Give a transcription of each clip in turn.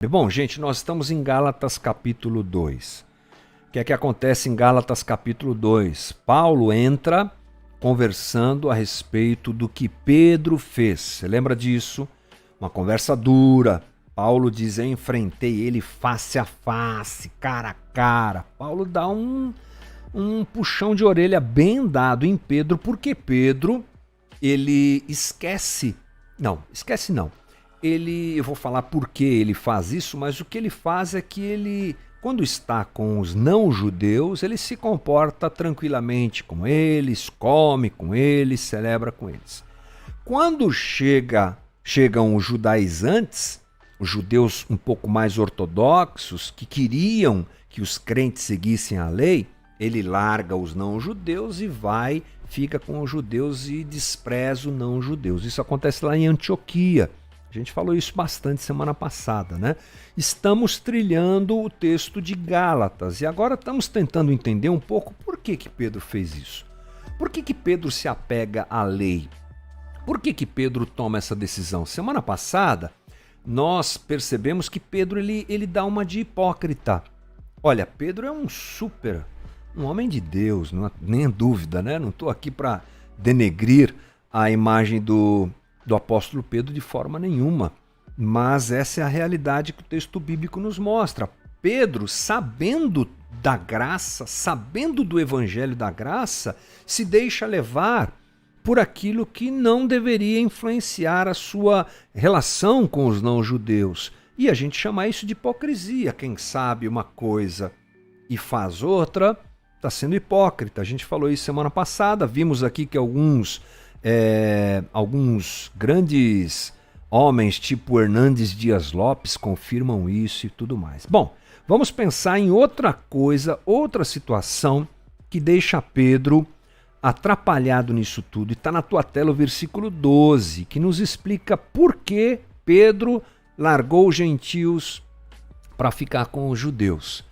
Bom, gente, nós estamos em Gálatas capítulo 2. O que é que acontece em Gálatas capítulo 2? Paulo entra conversando a respeito do que Pedro fez. Você lembra disso? Uma conversa dura. Paulo diz, eu enfrentei ele face a face, cara a cara. Paulo dá um puxão de orelha bem dado em Pedro, porque Pedro, ele esquece. Não, esquece não. Eu vou falar por que ele faz isso, mas o que ele faz é que ele, quando está com os não-judeus, ele se comporta tranquilamente com eles, come com eles, celebra com eles. Quando chegam os judaizantes, os judeus um pouco mais ortodoxos, que queriam que os crentes seguissem a lei, ele larga os não-judeus e fica com os judeus e despreza os não-judeus. Isso acontece lá em Antioquia. A gente falou isso bastante semana passada, né? Estamos trilhando o texto de Gálatas e agora estamos tentando entender um pouco por que Pedro fez isso. Por que Pedro se apega à lei? Por que Pedro toma essa decisão? Semana passada, nós percebemos que Pedro ele dá uma de hipócrita. Olha, Pedro é um homem de Deus, não há nem dúvida, né? Não estou aqui para denegrir a imagem do apóstolo Pedro de forma nenhuma, mas essa é a realidade que o texto bíblico nos mostra. Pedro, sabendo da graça, sabendo do evangelho da graça, se deixa levar por aquilo que não deveria influenciar a sua relação com os não-judeus. E a gente chama isso de hipocrisia. Quem sabe uma coisa e faz outra, está sendo hipócrita. A gente falou isso semana passada, vimos aqui que alguns grandes homens, tipo Hernandes Dias Lopes, confirmam isso e tudo mais. Bom, vamos pensar em outra coisa, outra situação que deixa Pedro atrapalhado nisso tudo. E está na tua tela o versículo 12, que nos explica por que Pedro largou os gentios para ficar com os judeus.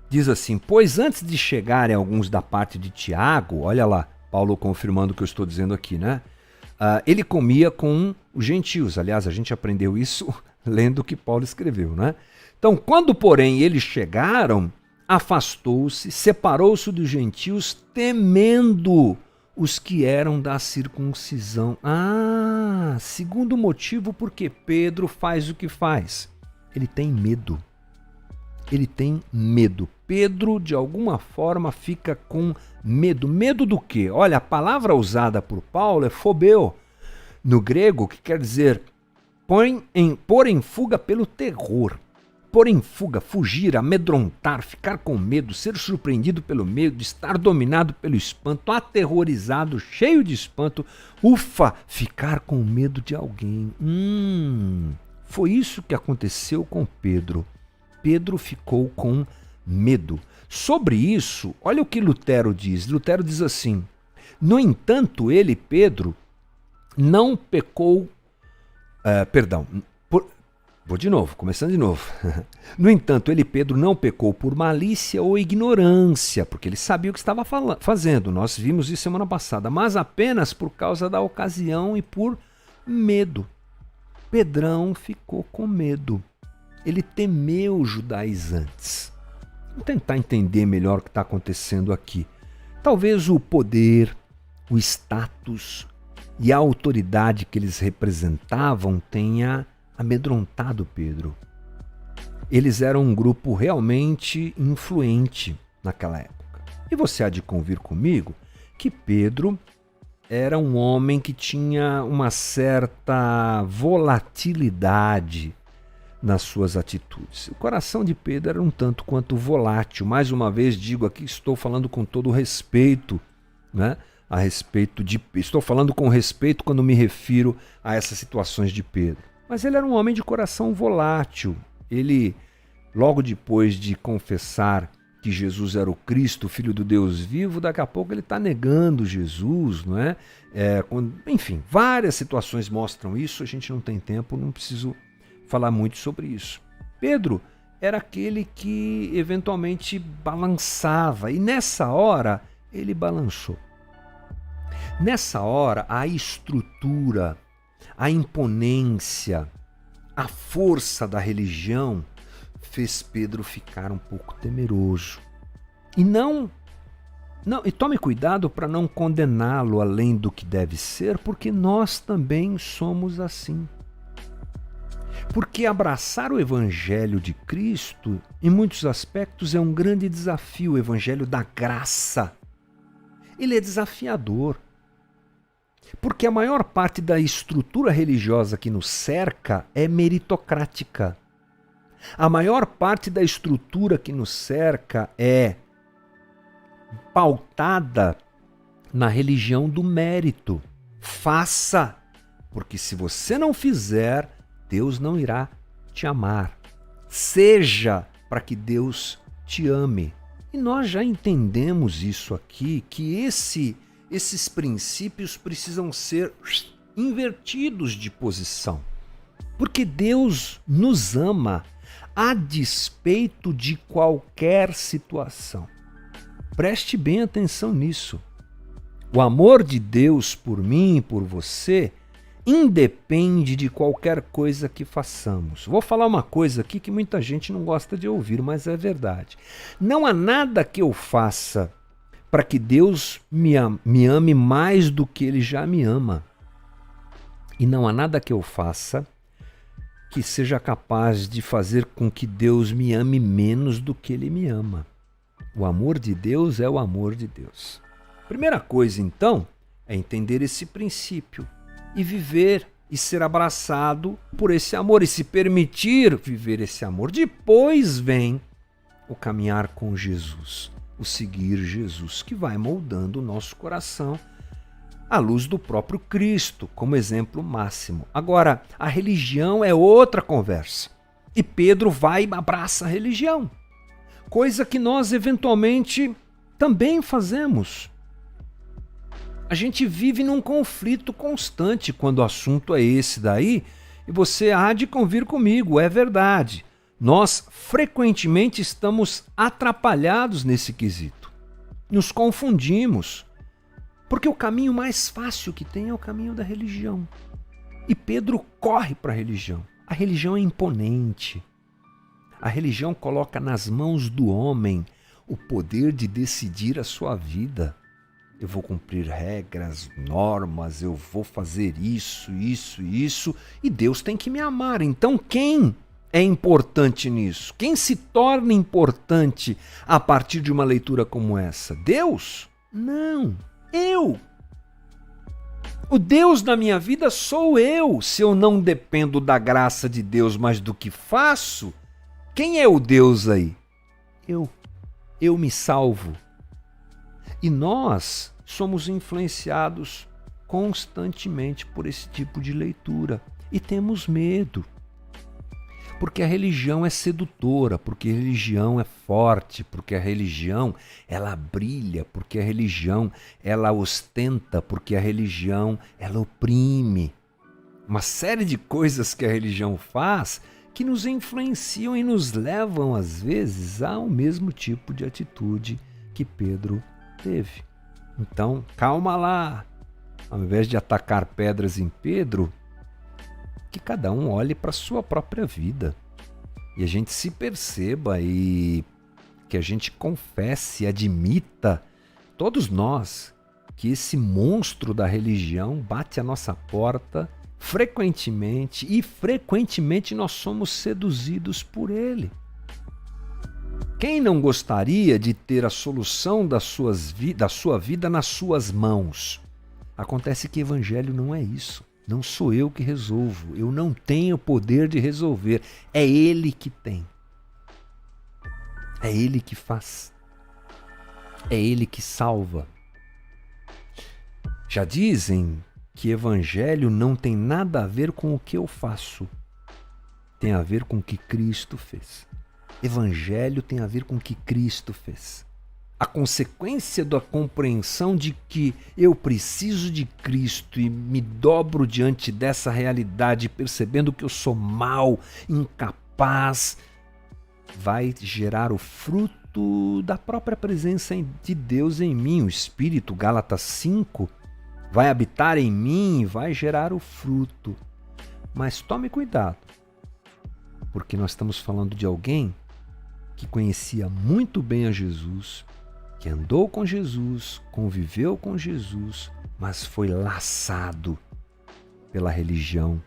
Diz assim, pois antes de chegarem alguns da parte de Tiago, olha lá, Paulo confirmando o que eu estou dizendo aqui, né? Ele comia com os gentios. Aliás, a gente aprendeu isso lendo o que Paulo escreveu, né? Então, quando, porém, eles chegaram, afastou-se, separou-se dos gentios, temendo os que eram da circuncisão. Segundo motivo porque Pedro faz o que faz. Ele tem medo. Ele tem medo. Pedro, de alguma forma, fica com medo. Medo do quê? Olha, a palavra usada por Paulo é phobeo, no grego, que quer dizer pôr em fuga pelo terror. Pôr em fuga, fugir, amedrontar, ficar com medo, ser surpreendido pelo medo, estar dominado pelo espanto, aterrorizado, cheio de espanto. Ficar com medo de alguém. Foi isso que aconteceu com Pedro. Pedro ficou com medo. Sobre isso, olha o que Lutero diz. Lutero diz assim, no entanto, ele, Pedro, não pecou... Vou de novo, começando de novo. No entanto, ele, Pedro, não pecou por malícia ou ignorância, porque ele sabia o que estava fazendo. Nós vimos isso semana passada, mas apenas por causa da ocasião e por medo. Pedrão ficou com medo. Ele temeu os judaizantes. Vamos tentar entender melhor o que está acontecendo aqui. Talvez o poder, o status e a autoridade que eles representavam tenha amedrontado Pedro. Eles eram um grupo realmente influente naquela época. E você há de convir comigo que Pedro era um homem que tinha uma certa volatilidade nas suas atitudes. O coração de Pedro era um tanto quanto volátil. Mais uma vez digo aqui, estou falando com todo respeito, né? Estou falando com respeito quando me refiro a essas situações de Pedro. Mas ele era um homem de coração volátil. Ele, logo depois de confessar que Jesus era o Cristo, o Filho do Deus vivo, daqui a pouco ele está negando Jesus, não é? Enfim, várias situações mostram isso, a gente não tem tempo, não preciso falar muito sobre isso. Pedro era aquele que eventualmente balançava, e nessa hora ele balançou. Nessa hora a estrutura, a imponência, a força da religião fez Pedro ficar um pouco temeroso. E tome cuidado para não condená-lo além do que deve ser, porque nós também somos assim. Porque abraçar o Evangelho de Cristo, em muitos aspectos, é um grande desafio, o Evangelho da graça. Ele é desafiador. Porque a maior parte da estrutura religiosa que nos cerca é meritocrática. A maior parte da estrutura que nos cerca é pautada na religião do mérito. Faça, porque se você não fizer, Deus não irá te amar. Seja para que Deus te ame. E nós já entendemos isso aqui, que esses princípios precisam ser invertidos de posição. Porque Deus nos ama a despeito de qualquer situação. Preste bem atenção nisso. O amor de Deus por mim e por você independe de qualquer coisa que façamos. Vou falar uma coisa aqui que muita gente não gosta de ouvir, mas é verdade. Não há nada que eu faça para que Deus me ame mais do que Ele já me ama. E não há nada que eu faça que seja capaz de fazer com que Deus me ame menos do que Ele me ama. O amor de Deus é o amor de Deus. Primeira coisa, então, é entender esse princípio e viver e ser abraçado por esse amor e se permitir viver esse amor. Depois vem o caminhar com Jesus, o seguir Jesus, que vai moldando o nosso coração à luz do próprio Cristo, como exemplo máximo. Agora, a religião é outra conversa. E Pedro vai e abraça a religião. Coisa que nós, eventualmente, também fazemos. A gente vive num conflito constante quando o assunto é esse daí, e você há de convir comigo, é verdade. Nós, frequentemente, estamos atrapalhados nesse quesito. Nos confundimos. Porque o caminho mais fácil que tem é o caminho da religião. E Pedro corre para a religião. A religião é imponente. A religião coloca nas mãos do homem o poder de decidir a sua vida. Eu vou cumprir regras, normas, eu vou fazer isso, e Deus tem que me amar. Então quem é importante nisso? Quem se torna importante a partir de uma leitura como essa? Deus? Não, eu. O Deus da minha vida sou eu. Se eu não dependo da graça de Deus, mas do que faço, quem é o Deus aí? Eu me salvo. E nós somos influenciados constantemente por esse tipo de leitura. E temos medo. Porque a religião é sedutora, porque a religião é forte, porque a religião ela brilha, porque a religião ela ostenta, porque a religião ela oprime. Uma série de coisas que a religião faz que nos influenciam e nos levam, às vezes, ao mesmo tipo de atitude que Pedro teve. Então, calma lá. Ao invés de atacar pedras em Pedro, que cada um olhe para a sua própria vida. E a gente se perceba e que a gente confesse, admita, todos nós, que esse monstro da religião bate à nossa porta frequentemente, e frequentemente nós somos seduzidos por ele. Quem não gostaria de ter a solução da sua vida nas suas mãos? Acontece que evangelho não é isso. Não sou eu que resolvo. Eu não tenho poder de resolver. É Ele que tem. É Ele que faz. É Ele que salva. Já dizem que evangelho não tem nada a ver com o que eu faço. Tem a ver com o que Cristo fez. Evangelho tem a ver com o que Cristo fez. A consequência da compreensão de que eu preciso de Cristo e me dobro diante dessa realidade, percebendo que eu sou mau, incapaz, vai gerar o fruto da própria presença de Deus em mim. O Espírito, Gálatas 5, vai habitar em mim e vai gerar o fruto. Mas tome cuidado. Porque nós estamos falando de alguém que conhecia muito bem a Jesus, que andou com Jesus, conviveu com Jesus, mas foi laçado pela religião.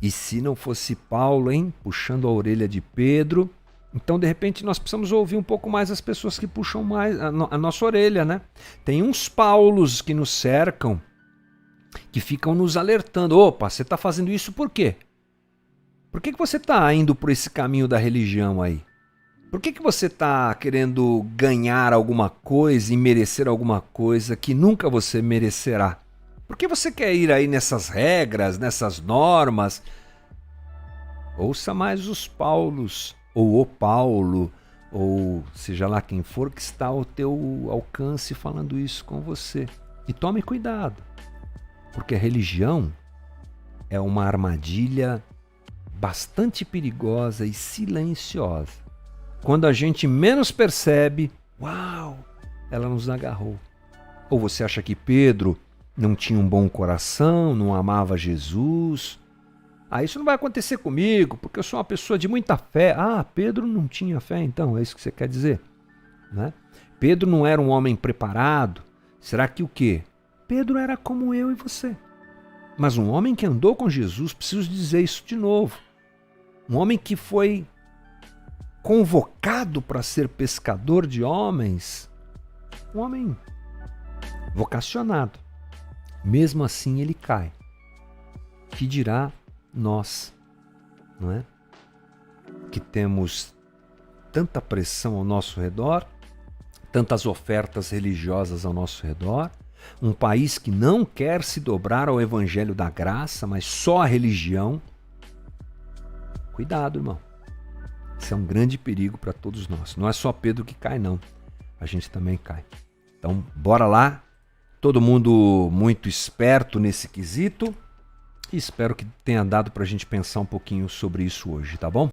E se não fosse Paulo, hein, puxando a orelha de Pedro, então de repente nós precisamos ouvir um pouco mais as pessoas que puxam mais a nossa orelha, né? Tem uns Paulos que nos cercam, que ficam nos alertando. Opa, você está fazendo isso por quê? Por que você está indo por esse caminho da religião aí? Por que você está querendo ganhar alguma coisa e merecer alguma coisa que nunca você merecerá? Por que você quer ir aí nessas regras, nessas normas? Ouça mais os Paulos, ou o Paulo, ou seja lá quem for que está ao teu alcance falando isso com você. E tome cuidado, porque a religião é uma armadilha bastante perigosa e silenciosa. Quando a gente menos percebe, uau, ela nos agarrou. Ou você acha que Pedro não tinha um bom coração, não amava Jesus? Isso não vai acontecer comigo, porque eu sou uma pessoa de muita fé. Pedro não tinha fé, então, é isso que você quer dizer? Né? Pedro não era um homem preparado? Será que o quê? Pedro era como eu e você. Mas um homem que andou com Jesus, preciso dizer isso de novo, um homem que foi convocado para ser pescador de homens, um homem vocacionado, mesmo assim ele cai. Que dirá nós, não é? Que temos tanta pressão ao nosso redor, tantas ofertas religiosas ao nosso redor, um país que não quer se dobrar ao evangelho da graça, mas só a religião. Cuidado, irmão. Isso é um grande perigo para todos nós. Não é só Pedro que cai, não. A gente também cai. Então, bora lá. Todo mundo muito esperto nesse quesito. E espero que tenha dado para a gente pensar um pouquinho sobre isso hoje, tá bom?